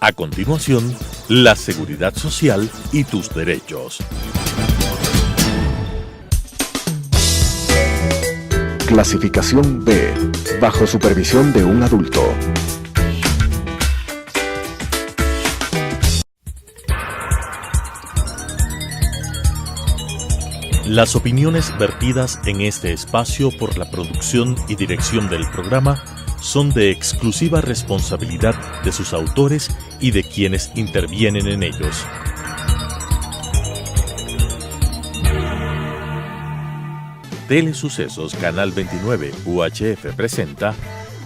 A continuación, la seguridad social y tus derechos. Clasificación B, bajo supervisión de un adulto. Las opiniones vertidas en este espacio por la producción y dirección del programa son de exclusiva responsabilidad de sus autores y de quienes intervienen en ellos. Telesucesos Canal 29 UHF presenta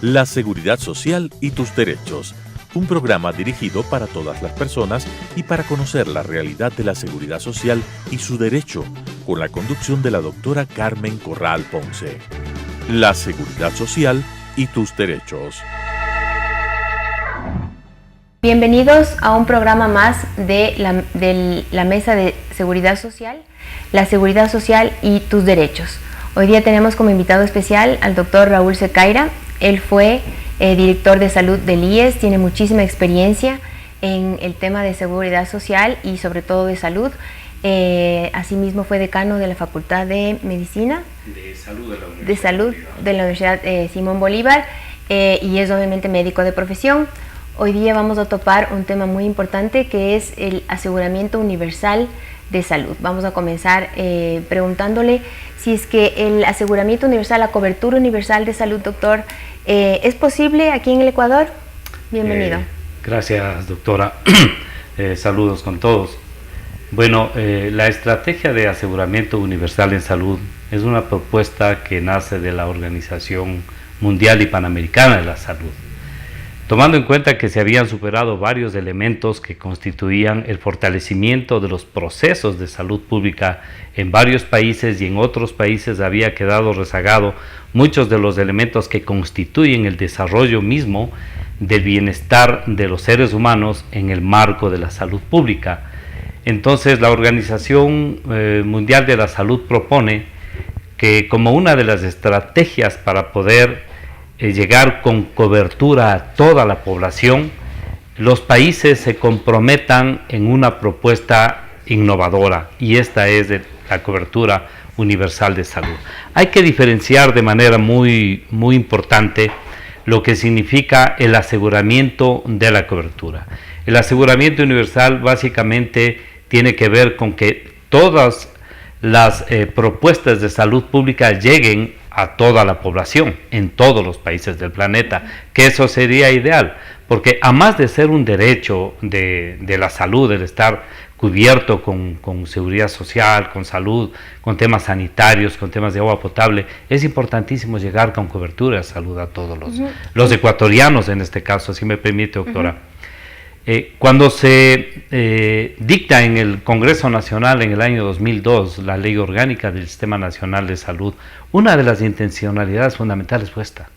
La Seguridad Social y tus Derechos, un programa dirigido para todas las personas y para conocer la realidad de la seguridad social y su derecho, con la conducción de la doctora Carmen Corral Ponce. La Seguridad Social y tus Derechos. Bienvenidos a un programa más de la Mesa de Seguridad Social, la Seguridad Social y tus Derechos. Hoy día tenemos como invitado especial al doctor Raúl Secaira. Él fue director de salud del IES, tiene muchísima experiencia en el tema de seguridad social y sobre todo de salud. Asimismo fue decano de la Facultad de Medicina de Salud de la Universidad Simón Bolívar y es obviamente médico de profesión. Hoy día vamos a topar un tema muy importante que es el aseguramiento universal de salud. Vamos a comenzar preguntándole si es que el aseguramiento universal, la cobertura universal de salud, doctor, ¿es posible aquí en el Ecuador? Bienvenido. Gracias, doctora. Saludos con todos. Bueno, la estrategia de aseguramiento universal en salud es una propuesta que nace de la Organización Mundial y Panamericana de la Salud, tomando en cuenta que se habían superado varios elementos que constituían el fortalecimiento de los procesos de salud pública en varios países, y en otros países había quedado rezagado muchos de los elementos que constituyen el desarrollo mismo del bienestar de los seres humanos en el marco de la salud pública. Entonces, la Organización Mundial de la Salud propone que como una de las estrategias para poder llegar con cobertura a toda la población, los países se comprometan en una propuesta innovadora, y esta es de la cobertura universal de salud. Hay que diferenciar de manera muy importante lo que significa el aseguramiento de la cobertura. El aseguramiento universal básicamente tiene que ver con que todas las propuestas de salud pública lleguen a toda la población en todos los países del planeta, que eso sería ideal, porque a más de ser un derecho de la salud, el estar cubierto con seguridad social, con salud, con temas sanitarios, con temas de agua potable, es importantísimo llegar con cobertura de salud a todos los ecuatorianos en este caso, si me permite, doctora. Cuando se dicta en el Congreso Nacional en el año 2002 la Ley Orgánica del Sistema Nacional de Salud, una de las intencionalidades fundamentales fue esta: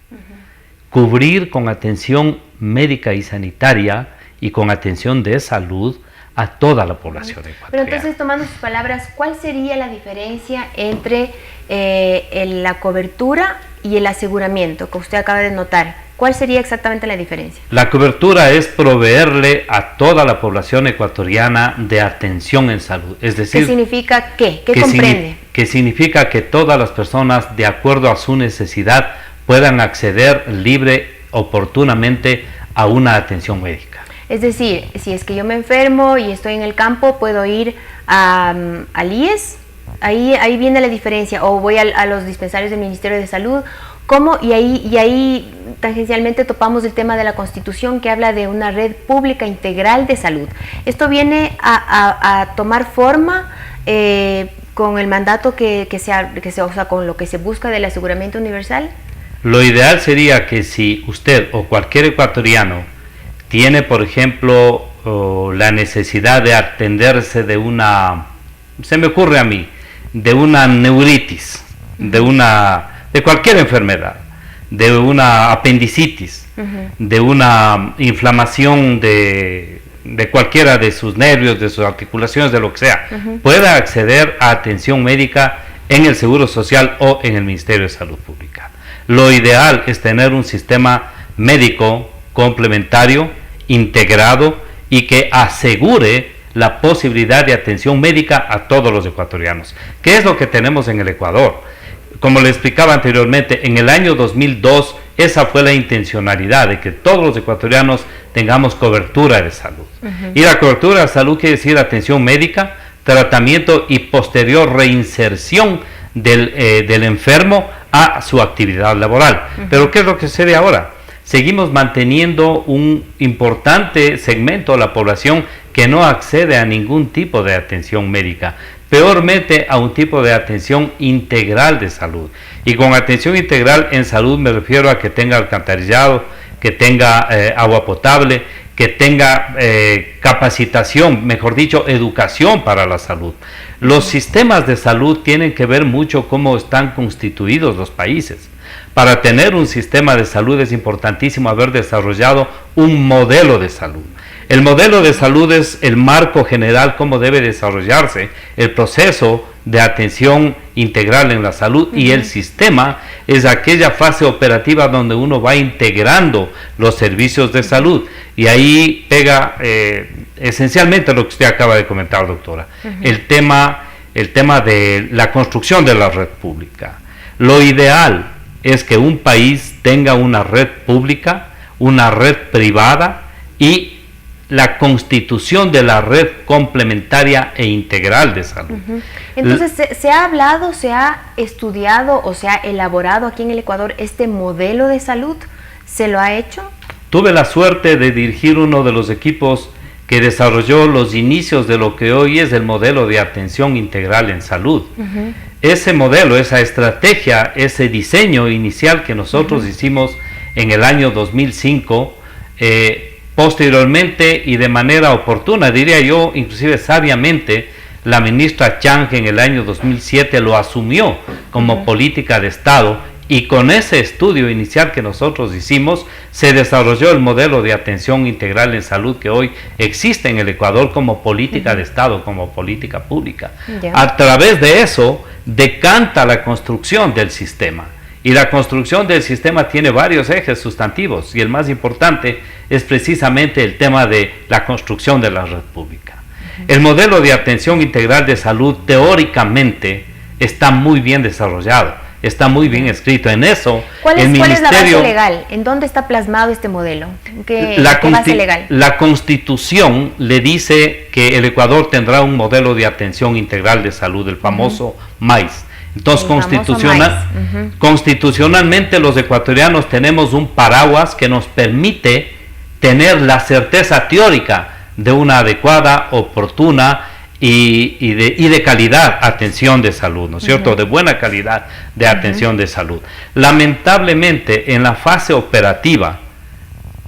cubrir con atención médica y sanitaria y con atención de salud a toda la población ecuatoriana. Pero entonces, tomando sus palabras, ¿cuál sería la diferencia entre la cobertura y el aseguramiento que usted acaba de notar? ¿Cuál sería exactamente la diferencia? La cobertura es proveerle a toda la población ecuatoriana de atención en salud. Es decir, ¿qué significa qué? ¿Qué comprende? Que significa que todas las personas, de acuerdo a su necesidad, puedan acceder libre, oportunamente, a una atención médica. Es decir, si es que yo me enfermo y estoy en el campo, puedo ir al IES, ahí viene la diferencia, o voy a los dispensarios del Ministerio de Salud. ¿Cómo? Y ahí tangencialmente topamos el tema de la Constitución, que habla de una red pública integral de salud. Esto viene a tomar forma con el mandato o sea, con lo que se busca del aseguramiento universal. Lo ideal sería que si usted o cualquier ecuatoriano tiene, por ejemplo, la necesidad de atenderse de se me ocurre a mí, de una neuritis, de cualquier enfermedad, de una apendicitis, de una inflamación de cualquiera de sus nervios, de sus articulaciones, de lo que sea, pueda acceder a atención médica en el Seguro Social o en el Ministerio de Salud Pública. Lo ideal es tener un sistema médico complementario, integrado, y que asegure la posibilidad de atención médica a todos los ecuatorianos. ¿Qué es lo que tenemos en el Ecuador? Como le explicaba anteriormente, en el año 2002 esa fue la intencionalidad de que todos los ecuatorianos tengamos cobertura de salud. Y la cobertura de salud quiere decir atención médica, tratamiento y posterior reinserción del enfermo a su actividad laboral. Pero ¿qué es lo que sucede ahora? Seguimos manteniendo un importante segmento de la población que no accede a ningún tipo de atención médica, peormente a un tipo de atención integral de salud. Y con atención integral en salud me refiero a que tenga alcantarillado, que tenga agua potable, que tenga capacitación, mejor dicho, educación para la salud. Los sistemas de salud tienen que ver mucho cómo están constituidos los países. Para tener un sistema de salud es importantísimo haber desarrollado un modelo de salud. El modelo de salud es el marco general, cómo debe desarrollarse el proceso de atención integral en la salud, y el sistema es aquella fase operativa donde uno va integrando los servicios de salud, y ahí pega esencialmente lo que usted acaba de comentar, doctora, el tema de la construcción de la red pública. Lo ideal es que un país tenga una red pública, una red privada y la constitución de la red complementaria e integral de salud. Entonces, ¿se ha hablado, se ha estudiado o se ha elaborado aquí en el Ecuador este modelo de salud? ¿Se lo ha hecho? Tuve la suerte de dirigir uno de los equipos que desarrolló los inicios de lo que hoy es el modelo de atención integral en salud. Ese modelo, esa estrategia, ese diseño inicial que nosotros hicimos en el año 2005, posteriormente y de manera oportuna, diría yo, inclusive sabiamente, la ministra Chang en el año 2007 lo asumió como política de Estado, y con ese estudio inicial que nosotros hicimos se desarrolló el modelo de atención integral en salud que hoy existe en el Ecuador como política de Estado, como política pública. A través de eso decanta la construcción del sistema. Y la construcción del sistema tiene varios ejes sustantivos, y el más importante es precisamente el tema de la construcción de la red pública. El modelo de atención integral de salud teóricamente está muy bien desarrollado, está muy bien escrito. En eso, ¿Cuál es la base legal? ¿En dónde está plasmado este modelo? ¿Qué base legal? La Constitución le dice que el Ecuador tendrá un modelo de atención integral de salud, el famoso MAIS. Entonces, constitucionalmente los ecuatorianos tenemos un paraguas que nos permite tener la certeza teórica de una adecuada, oportuna y de calidad atención de salud, ¿no es cierto? De buena calidad de atención de salud. Lamentablemente, en la fase operativa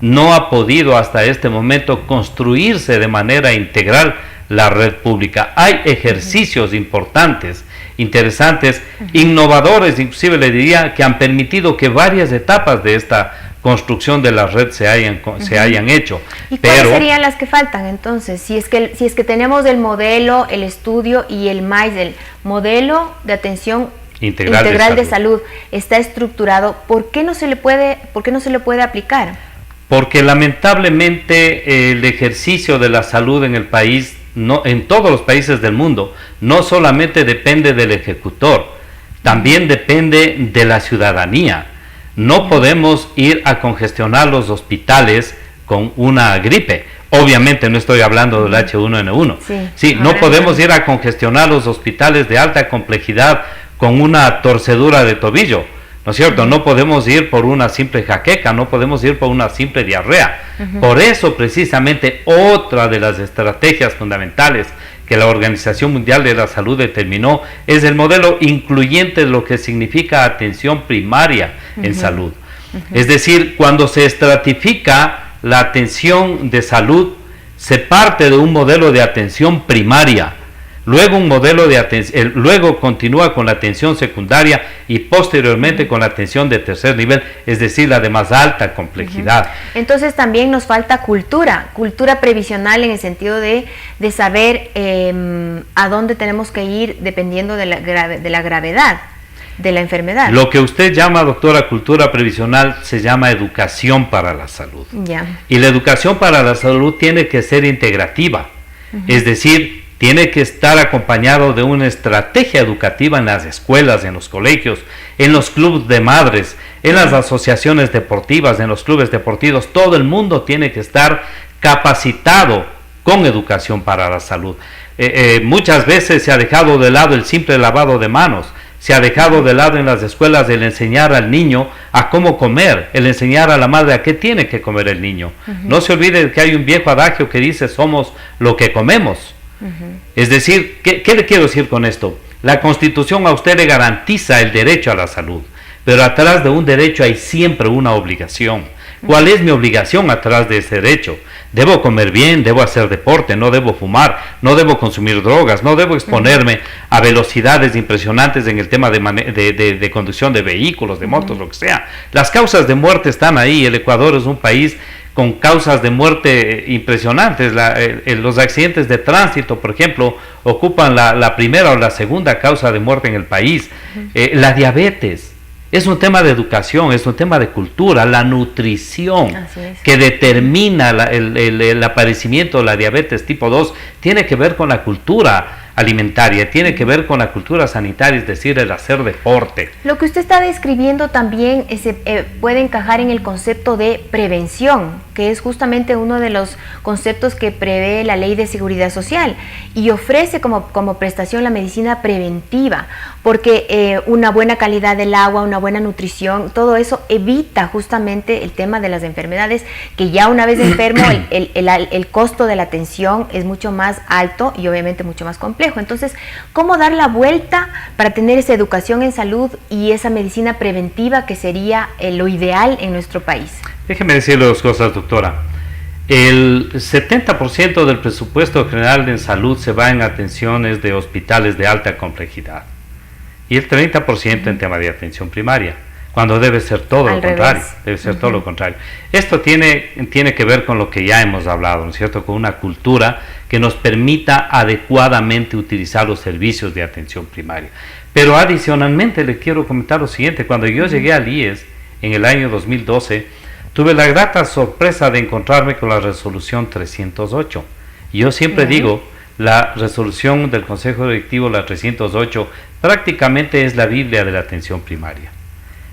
no ha podido hasta este momento construirse de manera integral la red pública. Hay ejercicios importantes, interesantes, innovadores, inclusive le diría, que han permitido que varias etapas de esta construcción de la red se hayan hecho. ¿Y cuáles serían las que faltan entonces? Si es que tenemos el modelo, el estudio y el MAIS, el modelo de atención integral de salud está estructurado, ¿por qué no se le puede aplicar? Porque lamentablemente el ejercicio de la salud en el país, en todos los países del mundo, no solamente depende del ejecutor, también depende de la ciudadanía. No podemos ir a congestionar los hospitales con una gripe. Obviamente no estoy hablando del H1N1. Sí, no podemos ir a congestionar los hospitales de alta complejidad con una torcedura de tobillo, ¿no es cierto? No podemos ir por una simple jaqueca, no podemos ir por una simple diarrea. Por eso, precisamente, otra de las estrategias fundamentales que la Organización Mundial de la Salud determinó es el modelo incluyente de lo que significa atención primaria en salud. Es decir, cuando se estratifica la atención de salud, se parte de un modelo de atención primaria, luego un modelo de luego continúa con la atención secundaria y posteriormente con la atención de tercer nivel, es decir, la de más alta complejidad. Entonces también nos falta cultura previsional, en el sentido de saber a dónde tenemos que ir dependiendo de la gravedad. de la enfermedad. Lo que usted llama, doctora, cultura previsional, se llama educación para la salud. Ya. Y la educación para la salud tiene que ser integrativa, es decir, tiene que estar acompañado de una estrategia educativa en las escuelas, en los colegios, en los clubes de madres, en las asociaciones deportivas, en los clubes deportivos. Todo el mundo tiene que estar capacitado con educación para la salud. Muchas veces se ha dejado de lado el simple lavado de manos, se ha dejado de lado en las escuelas el enseñar al niño a cómo comer, el enseñar a la madre a qué tiene que comer el niño. No se olvide que hay un viejo adagio que dice somos lo que comemos. Es decir, ¿qué le quiero decir con esto? La Constitución a usted le garantiza el derecho a la salud, pero atrás de un derecho hay siempre una obligación. ¿Cuál es mi obligación atrás de ese derecho? Debo comer bien, debo hacer deporte, no debo fumar, no debo consumir drogas, no debo exponerme a velocidades impresionantes en el tema de conducción de vehículos, de motos, lo que sea. Las causas de muerte están ahí. El Ecuador es un país con causas de muerte impresionantes. Los accidentes de tránsito, por ejemplo, ocupan la primera o la segunda causa de muerte en el país. La diabetes es un tema de educación, es un tema de cultura. La nutrición que determina el aparecimiento de la diabetes tipo 2 tiene que ver con la cultura alimentaria, tiene que ver con la cultura sanitaria, es decir, el hacer deporte. Lo que usted está describiendo también puede encajar en el concepto de prevención, que es justamente uno de los conceptos que prevé la Ley de Seguridad Social y ofrece como prestación la medicina preventiva, porque una buena calidad del agua, una buena nutrición, todo eso evita justamente el tema de las enfermedades, que ya una vez enfermo el costo de la atención es mucho más alto y obviamente mucho más complejo. Entonces, ¿cómo dar la vuelta para tener esa educación en salud y esa medicina preventiva que sería lo ideal en nuestro país? Déjeme decirle dos cosas, doctora. El 70% del presupuesto general en salud se va en atenciones de hospitales de alta complejidad y el 30% en tema de atención primaria, cuando debe ser todo lo contrario, debe ser todo lo contrario. Esto tiene que ver con lo que ya hemos hablado, ¿no es cierto?, con una cultura que nos permita adecuadamente utilizar los servicios de atención primaria. Pero adicionalmente le quiero comentar lo siguiente: cuando yo llegué al IES en el año 2012, tuve la grata sorpresa de encontrarme con la resolución 308. Yo siempre digo, la resolución del Consejo Directivo, la 308, prácticamente es la Biblia de la atención primaria.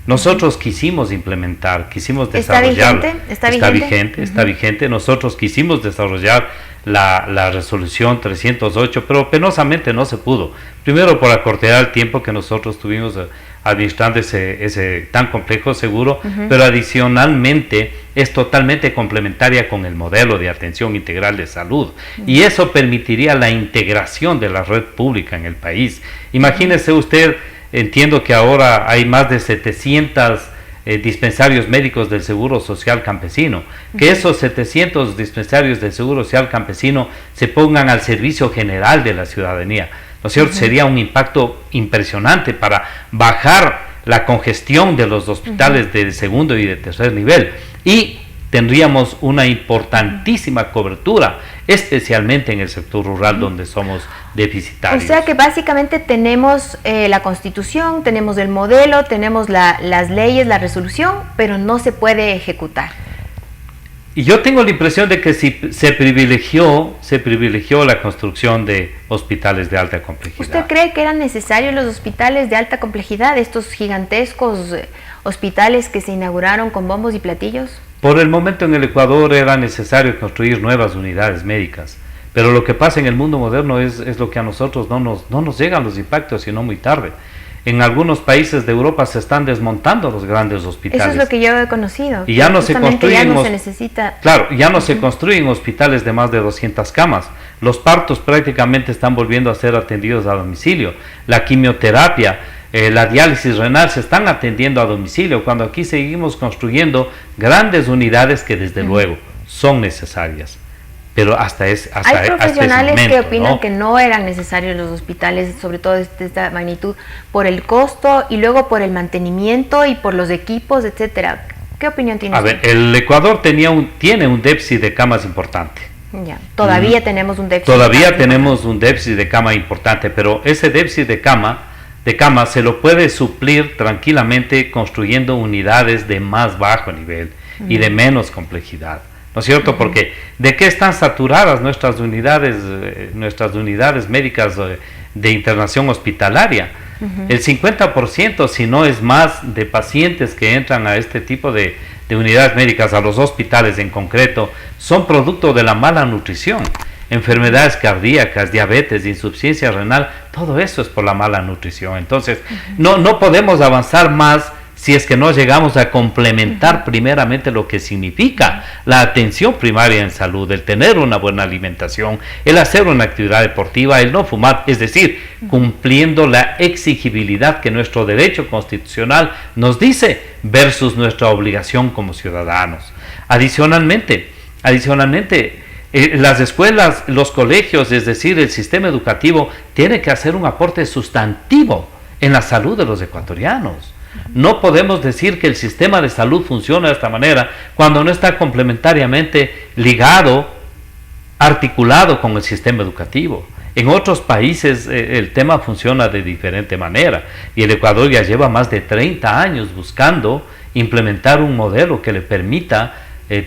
Nosotros quisimos implementar, quisimos desarrollar. ¿Está vigente? Nosotros quisimos desarrollar la resolución 308, pero penosamente no se pudo. Primero por acortar el tiempo que nosotros tuvimos administrando ese tan complejo seguro, pero adicionalmente es totalmente complementaria con el modelo de atención integral de salud, y eso permitiría la integración de la red pública en el país. Imagínese usted, entiendo que ahora hay más de 700 dispensarios médicos del Seguro Social Campesino, que esos 700 dispensarios del Seguro Social Campesino se pongan al servicio general de la ciudadanía, ¿no es cierto? Sería un impacto impresionante para bajar la congestión de los hospitales de segundo y de tercer nivel, y tendríamos una importantísima cobertura, especialmente en el sector rural donde somos deficitarios. O sea que básicamente tenemos la Constitución, tenemos el modelo, tenemos las leyes, la resolución, pero no se puede ejecutar. Y yo tengo la impresión de que se privilegió la construcción de hospitales de alta complejidad. ¿Usted cree que eran necesarios los hospitales de alta complejidad, estos gigantescos hospitales que se inauguraron con bombos y platillos? Por el momento en el Ecuador era necesario construir nuevas unidades médicas, pero lo que pasa en el mundo moderno es lo que a nosotros no nos llegan los impactos, sino muy tarde. En algunos países de Europa se están desmontando los grandes hospitales. Eso es lo que yo he conocido. Y ya no se construyen, ya no se necesita. Claro, ya no se construyen hospitales de más de 200 camas. Los partos prácticamente están volviendo a ser atendidos a domicilio. La quimioterapia, la diálisis renal se están atendiendo a domicilio, cuando aquí seguimos construyendo grandes unidades que desde luego son necesarias. Pero hay profesionales momento, que opinan, ¿no?, que no eran necesarios los hospitales, sobre todo de esta magnitud, por el costo y luego por el mantenimiento y por los equipos, etcétera. ¿Qué opinión tiene usted? A ver, el Ecuador tiene un déficit de camas importante. Ya, todavía tenemos un déficit. Todavía tenemos un déficit de cama importante, pero ese déficit de cama de camas se lo puede suplir tranquilamente construyendo unidades de más bajo nivel y de menos complejidad, ¿no es cierto? Porque ¿de qué están saturadas nuestras unidades médicas de internación hospitalaria? El 50%, si no es más, de pacientes que entran a este tipo de unidades médicas, a los hospitales en concreto, son producto de la mala nutrición. Enfermedades cardíacas, diabetes, insuficiencia renal, todo eso es por la mala nutrición. Entonces, no podemos avanzar más si es que no llegamos a complementar primeramente lo que significa la atención primaria en salud, el tener una buena alimentación, el hacer una actividad deportiva, el no fumar, es decir, cumpliendo la exigibilidad que nuestro derecho constitucional nos dice versus nuestra obligación como ciudadanos. Adicionalmente, las escuelas, los colegios, es decir, el sistema educativo, tiene que hacer un aporte sustantivo en la salud de los ecuatorianos. No podemos decir que el sistema de salud funciona de esta manera cuando no está complementariamente ligado, articulado con el sistema educativo. En otros países el tema funciona de diferente manera y el Ecuador ya lleva más de 30 años buscando implementar un modelo que le permita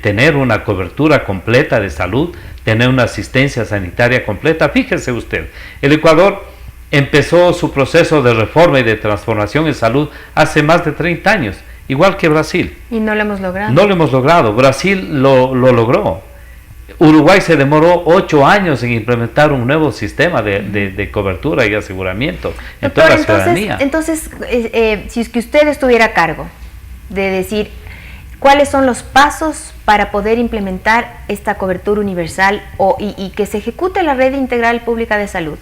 tener una cobertura completa de salud, tener una asistencia sanitaria completa. Fíjese usted, el Ecuador empezó su proceso de reforma y de transformación en salud hace más de 30 años, igual que Brasil. Y no lo hemos logrado. No lo hemos logrado, Brasil lo logró. Uruguay se demoró 8 años en implementar un nuevo sistema de cobertura y aseguramiento en toda la ciudadanía. Entonces, si es que usted estuviera a cargo de decir cuáles son los pasos para poder implementar esta cobertura universal y que se ejecute la red integral pública de salud,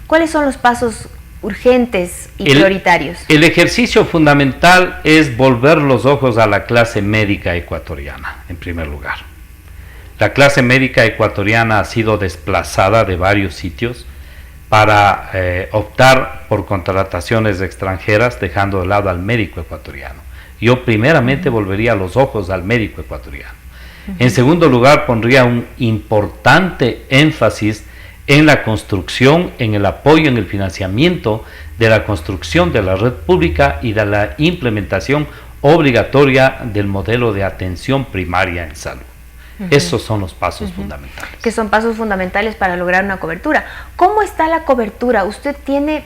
¿cuáles son los pasos urgentes y prioritarios? El ejercicio fundamental es volver los ojos a la clase médica ecuatoriana, en primer lugar. La clase médica ecuatoriana ha sido desplazada de varios sitios para optar por contrataciones extranjeras, dejando de lado al médico ecuatoriano. Yo primeramente volvería los ojos al médico ecuatoriano. En segundo lugar, pondría un importante énfasis en la construcción, en el apoyo, en el financiamiento de la construcción de la red pública y de la implementación obligatoria del modelo de atención primaria en salud. Esos son los pasos fundamentales. Que son pasos fundamentales para lograr una cobertura. ¿Cómo está la cobertura? ¿Usted tiene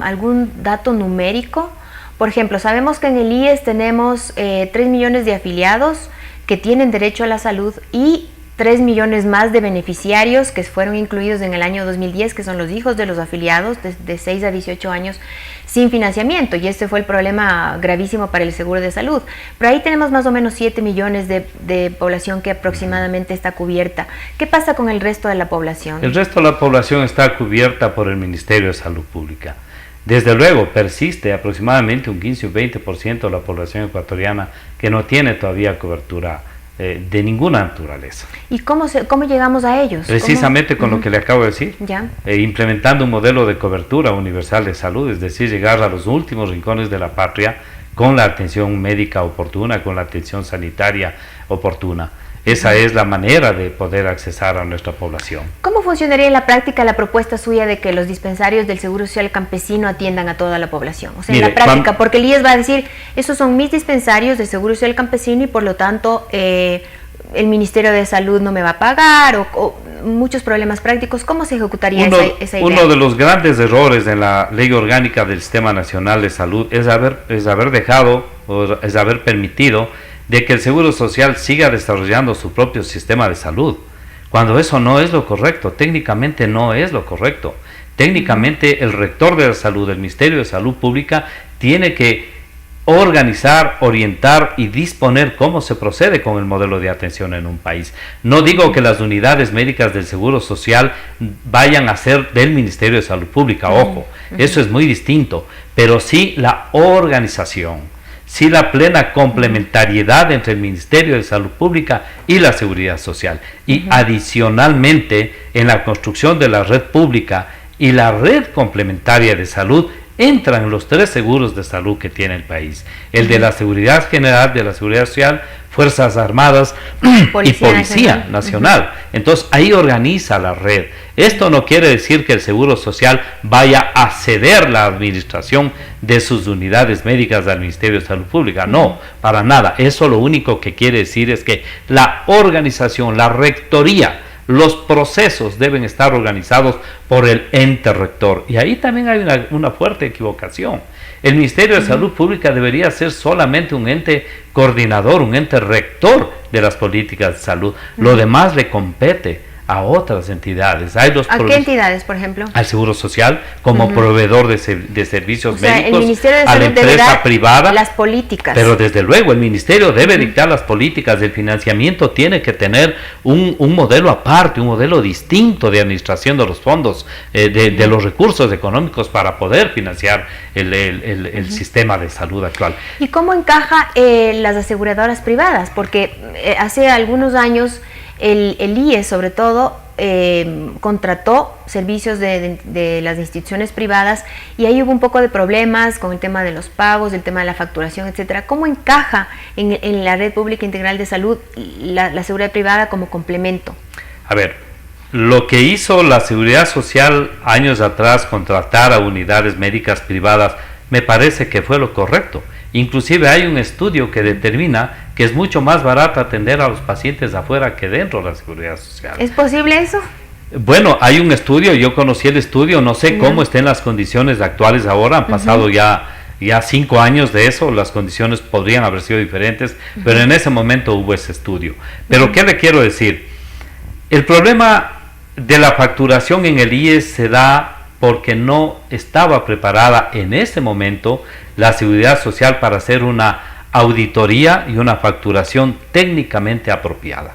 algún dato numérico? Por ejemplo, sabemos que en el IES tenemos 3 millones de afiliados que tienen derecho a la salud y 3 millones más de beneficiarios que fueron incluidos en el año 2010, que son los hijos de los afiliados de 6 a 18 años sin financiamiento, y este fue el problema gravísimo para el seguro de salud. Pero ahí tenemos más o menos 7 millones de población que aproximadamente está cubierta. ¿Qué pasa con el resto de la población? El resto de la población está cubierta por el Ministerio de Salud Pública. Desde luego, persiste aproximadamente un 15 o 20% de la población ecuatoriana que no tiene todavía cobertura de ninguna naturaleza. ¿Y cómo llegamos a ellos? Precisamente con lo que le acabo de decir, ¿Ya? Implementando un modelo de cobertura universal de salud, es decir, llegar a los últimos rincones de la patria con la atención médica oportuna, con la atención sanitaria oportuna. Esa es la manera de poder accesar a nuestra población. ¿Cómo funcionaría en la práctica la propuesta suya de que los dispensarios del Seguro Social Campesino atiendan a toda la población? O sea, mire, en la práctica, porque el IES va a decir, esos son mis dispensarios del Seguro Social Campesino y por lo tanto el Ministerio de Salud no me va a pagar, o muchos problemas prácticos. ¿Cómo se ejecutaría esa idea? Uno de los grandes errores en la Ley Orgánica del Sistema Nacional de Salud es haber permitido de que el Seguro Social siga desarrollando su propio sistema de salud, cuando eso no es lo correcto, técnicamente no es lo correcto. Técnicamente el rector de la salud, el Ministerio de Salud Pública, tiene que organizar, orientar y disponer cómo se procede con el modelo de atención en un país. No digo que las unidades médicas del Seguro Social vayan a ser del Ministerio de Salud Pública, ojo, eso es muy distinto, pero sí la organización, sí la plena complementariedad entre el Ministerio de Salud Pública y la Seguridad Social. Y adicionalmente, en la construcción de la red pública y la red complementaria de salud, entran los 3 seguros de salud que tiene el país: el de la Seguridad General, de la Seguridad Social, Fuerzas Armadas y Policía Nacional. Entonces ahí organiza la red. Esto no quiere decir que el Seguro Social vaya a ceder la administración de sus unidades médicas al Ministerio de Salud Pública, no, para nada. Eso lo único que quiere decir es que la organización, la rectoría, los procesos deben estar organizados por el ente rector. Y ahí también hay una fuerte equivocación. El Ministerio de Salud Pública debería ser solamente un ente coordinador, un ente rector de las políticas de salud. Lo demás le compete a otras entidades. Hay los ¿A qué entidades, por ejemplo? Al Seguro Social como proveedor de servicios médicos, el Ministerio de a la Salud debe empresa dar privada, las políticas. Pero desde luego el Ministerio debe dictar las políticas. El financiamiento tiene que tener un modelo aparte, un modelo distinto de administración de los fondos, de los recursos económicos para poder financiar el sistema de salud actual. ¿Y cómo encaja las aseguradoras privadas? Porque hace algunos años el IES, sobre todo, contrató servicios de las instituciones privadas, y ahí hubo un poco de problemas con el tema de los pagos, el tema de la facturación, etcétera. ¿Cómo encaja en la red pública integral de salud la seguridad privada como complemento? A ver, lo que hizo la Seguridad Social años atrás, contratar a unidades médicas privadas, me parece que fue lo correcto. Inclusive hay un estudio que determina que es mucho más barato atender a los pacientes afuera que dentro de la Seguridad Social. ¿Es posible eso? Bueno, hay un estudio, yo conocí el estudio, no sé cómo estén las condiciones actuales ahora, han pasado ya 5 años de eso, las condiciones podrían haber sido diferentes, pero en ese momento hubo ese estudio. Pero ¿qué le quiero decir? El problema de la facturación en el IES se da porque no estaba preparada en ese momento la Seguridad Social para hacer una auditoría y una facturación técnicamente apropiada.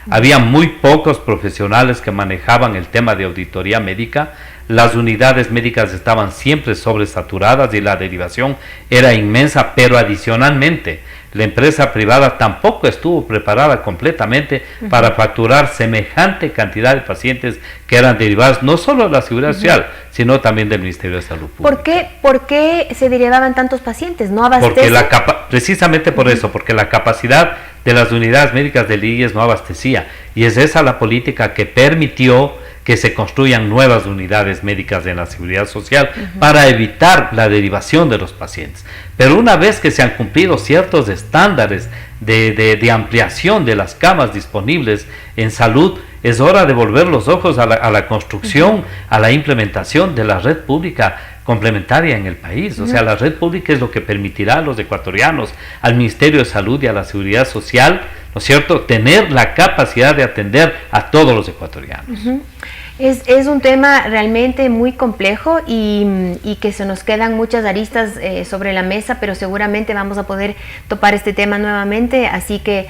Había muy pocos profesionales que manejaban el tema de auditoría médica, las unidades médicas estaban siempre sobresaturadas y la derivación era inmensa, pero adicionalmente la empresa privada tampoco estuvo preparada completamente para facturar semejante cantidad de pacientes que eran derivados no solo de la Seguridad Social, sino también del Ministerio de Salud Pública. ¿Por qué se derivaban tantos pacientes? ¿No abastece? Precisamente por eso, porque la capacidad de las unidades médicas del IES no abastecía, y es esa la política que permitió que se construyan nuevas unidades médicas en la Seguridad Social para evitar la derivación de los pacientes. Pero una vez que se han cumplido ciertos estándares de ampliación de las camas disponibles en salud, es hora de volver los ojos a la construcción, a la implementación de la red pública complementaria en el país. O sea, la red pública es lo que permitirá a los ecuatorianos, al Ministerio de Salud y a la Seguridad Social, ¿no es cierto?, tener la capacidad de atender a todos los ecuatorianos. Es un tema realmente muy complejo y que se nos quedan muchas aristas sobre la mesa, pero seguramente vamos a poder topar este tema nuevamente, así que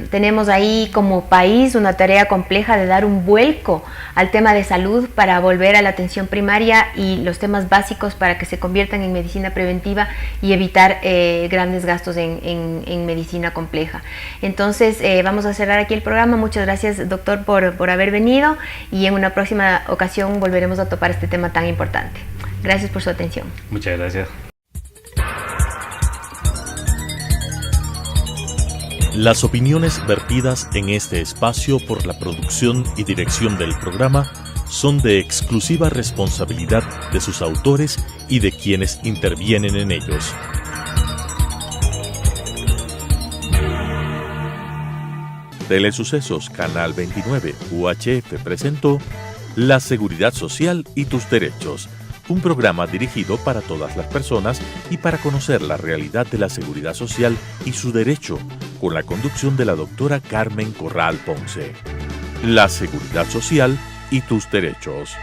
tenemos ahí como país una tarea compleja de dar un vuelco al tema de salud para volver a la atención primaria y los temas básicos para que se conviertan en medicina preventiva y evitar grandes gastos en medicina compleja. Entonces vamos a cerrar aquí el programa. Muchas gracias, doctor, por haber venido, y en una próxima ocasión volveremos a topar este tema tan importante. Gracias por su atención. Muchas gracias. Las opiniones vertidas en este espacio por la producción y dirección del programa son de exclusiva responsabilidad de sus autores y de quienes intervienen en ellos. Telesucesos Canal 29 UHF presentó La Seguridad Social y tus Derechos, un programa dirigido para todas las personas y para conocer la realidad de la seguridad social y su derecho, con la conducción de la doctora Carmen Corral Ponce. La Seguridad Social y tus Derechos.